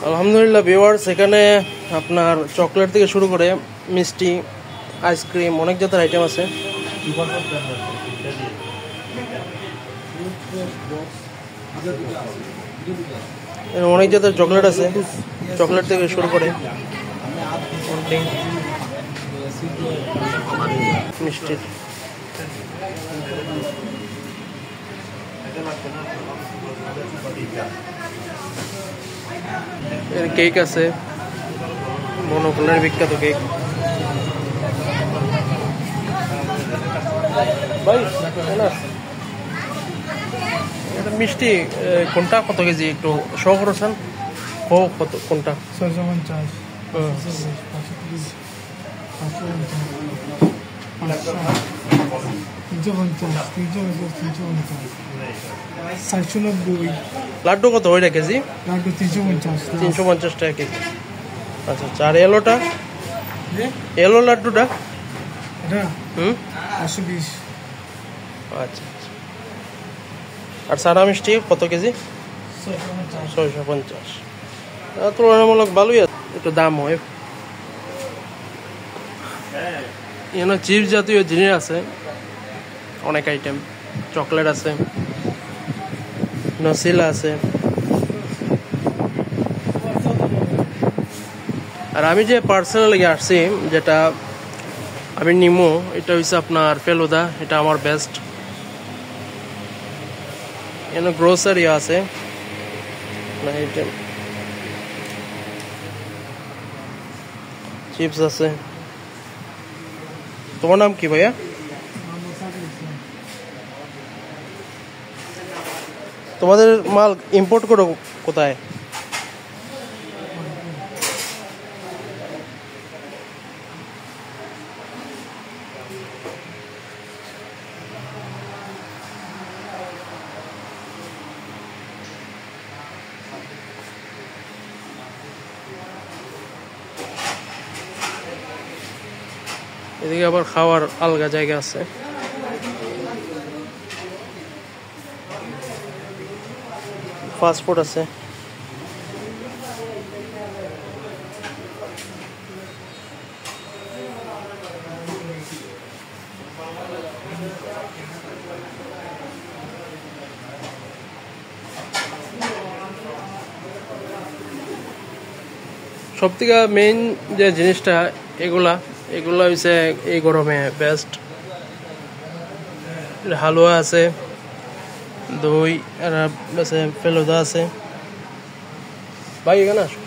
আলহামদুলিল্লাহ ভিউয়ার্স, এখানে আপনার চকলেট থেকে শুরু করে মিষ্টি, আইসক্রিম, অনেক জাতের আইটেম আছে। অনেক জাতের চকলেট আছে, চকলেট থেকে শুরু করে মিষ্টি। কেক আছে, বনফুলের বিখ্যাত কেক। এটা মিষ্টি কোনটা কত কেজি একটু শো করেছেন? কত কোনটা? 650, 350, লাড্ডু কত ওইটা কেজি? লাড্ডু 350 টাকা কেজি। আচ্ছা আচ্ছা, আর এলোটা, এলো লাড্ডুটা? এটা 520। 520। আচ্ছা আচ্ছা। আর সারা মিষ্টি কত কেজি? 650। তুলনামূলক ভালোই আছে, একটু দাম হয়। এখানে চিপস জাতীয় জিনিস আছে, অনেক আইটেম। চকলেট আছে, নসিলা আছে। আর আমি যে পার্সেল লেগে আসছি, যেটা আমি নিমো, এটা হচ্ছে আপনার ফেলুদা। এটা আমার বেস্ট। এখানে গ্রোসারি আছে, আইটেম চিপস আছে। তোমার নাম কি ভাইয়া? তোমাদের মাল ইম্পোর্ট করো কোথায়? এদিকে আবার খাওয়ার আলগা জায়গা আছে। ফাস্টফুড আছে। সব থেকে মেইন যে জিনিসটা এগুলা হচ্ছে এই গরমে বেস্ট। হালুয়া আছে, দই আর আছে, ফেলুদা আছে। ভাই এখানে আসো।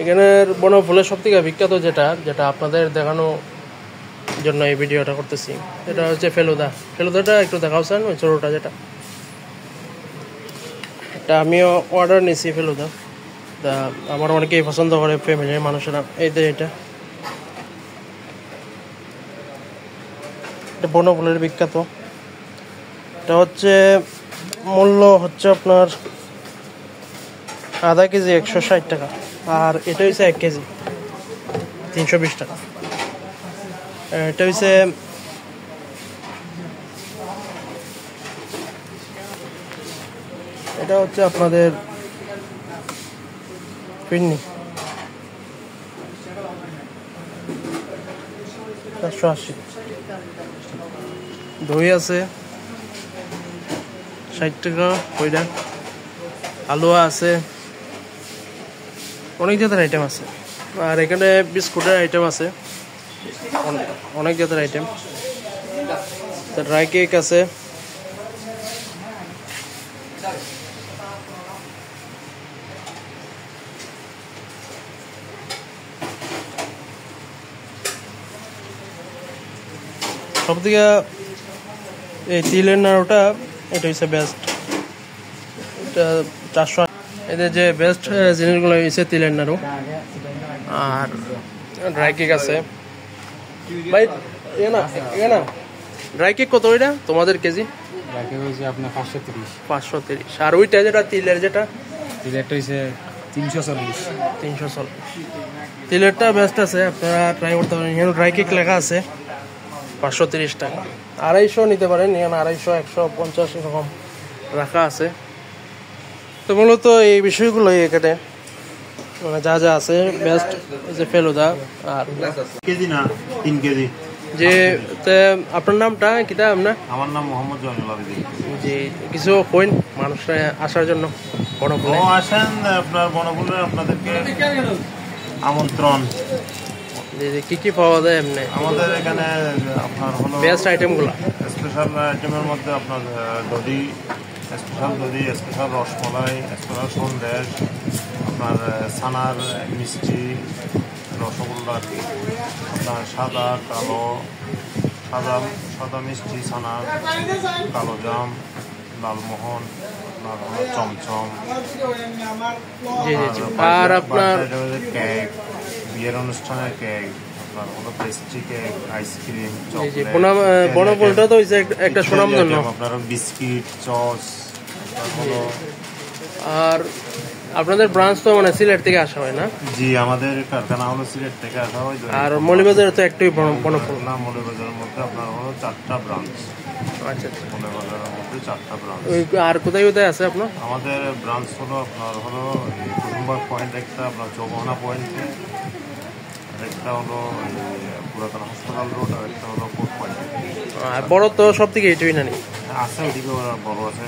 এখানের বনফুলের সব থেকে বিখ্যাত যেটা আপনাদের দেখানোর জন্য এই ভিডিওটা করতেছি, এটা হচ্ছে ফেলুদা। ফেলুদাটা একটু দেখাও স্যার, ওই ছোটোটা যেটা। এটা আমিও অর্ডার নিয়েছি ফেলুদা, তা আমার অনেকেই পছন্দ করে, ফ্যামিলির মানুষেরা। এই তো এটা বনফুলের বিখ্যাত। এটা হচ্ছে মূল্য হচ্ছে আপনার আধা কেজি 160 টাকা, আর এটা হচ্ছে 1 কেজি 320 টাকা। এটা হচ্ছে আপনাদের পিন্নি 480। দই আছে 60 টাকা ওইটা। হালুয়া আছে, অনেক জাতের আইটেম আছে। আর এখানে বিস্কুটের আইটেম আছে, অনেক জাতের আইটেম। ড্রাই কেক আছে। সব থেকে এই তিলের নাড়ুটা, এটা হচ্ছে বেস্ট। এটা 400। এদের যে বেস্ট জিনিসগুলো হচ্ছে তিলের নাড়ু আর ড্রাই কেক আছে। ভাই না ড্রাই কেক কত ওইটা তোমাদের কেজি? আপনার 530। 530। আর ওইটা যেটা তিলের যেটা তিলেরটা হয়েছে 340। 340। তিলেরটা বেস্ট আছে, আপনারা ট্রাই করতে পারেন। এখানে ড্রাই কেক লেখা আছে 530 টাকা। 250 নিতে পারেন, এখানে 250, 150 এরকম রাখা আছে। তো মূলত এই বিষয়গুলোই এখানে মানে যা যা আছে বেস্ট যে ফেলুদা। আর কেজি না 3 কেজি। যে আপনার নামটা কিতা? আপনার? আমার নাম মোহাম্মদ জয়নুল আবেদিন। যে কিছু কইন মানুষরা আসার জন্য বনফুলে আসেন, আপনার বনফুলে আপনাদেরকে আমন্ত্রণ। যে কি কি পাওয়া যায় এমনি আমাদের এখানে আপনার হলো বেস্ট আইটেমগুলো? স্পেশাল আইটেমের মধ্যে আপনার দধি, স্পেশাল দধি, স্পেশাল রসমলাই, স্পেশাল সন্দেশ, আপনার ছানার মিষ্টি, রসগোল্লা, আপনার সাদা কালো, সাদা মিষ্টি ছানার, কালো জাম, লালমোহন, আপনার হলো চমচম, জি জি জি। আর আপনার কেক, বিয়ের অনুষ্ঠানের কেক, আপনার হলো পেস্ট্রি কেক, আইসক্রিম, জি জি। চকলেট, বনফুলটা তো হইছে একটা সুনামধন্য। আপনার বিস্কিট, চস, হলো। আর আপনাদের ব্রাঞ্চ তো মানে সিলেট থেকে আসা হয় না? জি, আমাদের কারখানা হলো সিলেট থেকে আসা হয়। আর মৌলভীবাজারে তো একটাই বনফুল। না, মৌলভীবাজারের মধ্যে আপনার হলো 4টা ব্রাঞ্চ। আচ্ছা আচ্ছা। মৌলভীবাজারের মধ্যে 4টা ব্রাঞ্চ। আর কোথায় কোথায় আছে আপনার? আমাদের ব্রাঞ্চ হলো আপনার হলো কুটুম্বা পয়েন্ট একটা, আপনার চৌমোহনা পয়েন্টে, একটা হলো পুরাতন হাসপাতাল রোড, আর একটা হলো কোর্ট পয়েন্ট। আর বড় তো সব থেকে এইটাই না? আছে ওইদিকে বড় আছে,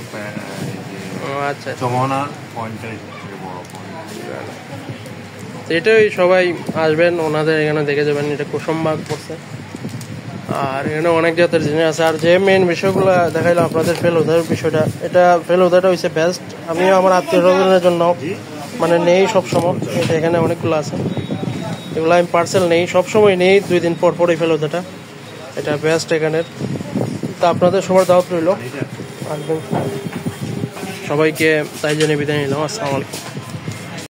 আচ্ছা। চৌমোহনা পয়েন্টটাই সবথেকে বড় পয়েন্ট। এটাই সবাই আসবেন, ওনাদের এখানে দেখে যাবেন। এটা কুসুমবাগ পড়ছে। আর এখানে অনেক জাতের জিনিস আছে। আর যে মেন বিষয়গুলো দেখাইলাম আপনাদের ফেলুদার বিষয়টা, এটা ফেলুদাটা হচ্ছে বেস্ট। আমিও আমার আত্মীয় স্বজনের জন্য মানে নেই সবসময়। এটা এখানে অনেকগুলো আছে, এগুলো আমি পার্সেল নেই, সবসময় নেই 2 দিন পর পরই ফেলুদাটা। এটা বেস্ট এখানের। তা আপনাদের সবার দাওয়াত রইল, আসবেন। সবাইকে তাই জন্য বিদায় নিলাম। আসসালামু আলাইকুম।